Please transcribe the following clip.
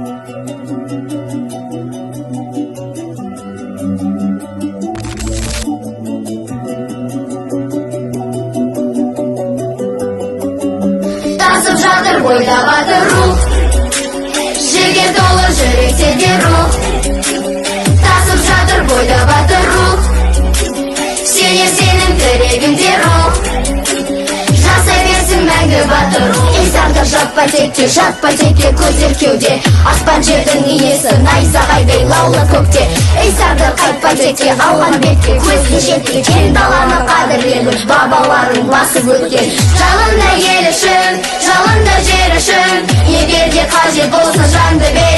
Тасып жатыр бойда батыр рух, жігер толы жүректерде рух. Тасып жатыр бойда батыр рух, сенер сенің тірегіңде рух. Жасай берсін мәңгі батыр рух. Ей сардар жатпа текке көздер кеуде. Аспан жердің иесі найзағайдай лаулы көкте. Ей сардар қайтпа текке, алған бетке көзің жетті. Кең даланы қадірлегіш бабаларың басып өткен. Жалында ел үшін, жалында жер үшін, егер де қажет болса жанды бер.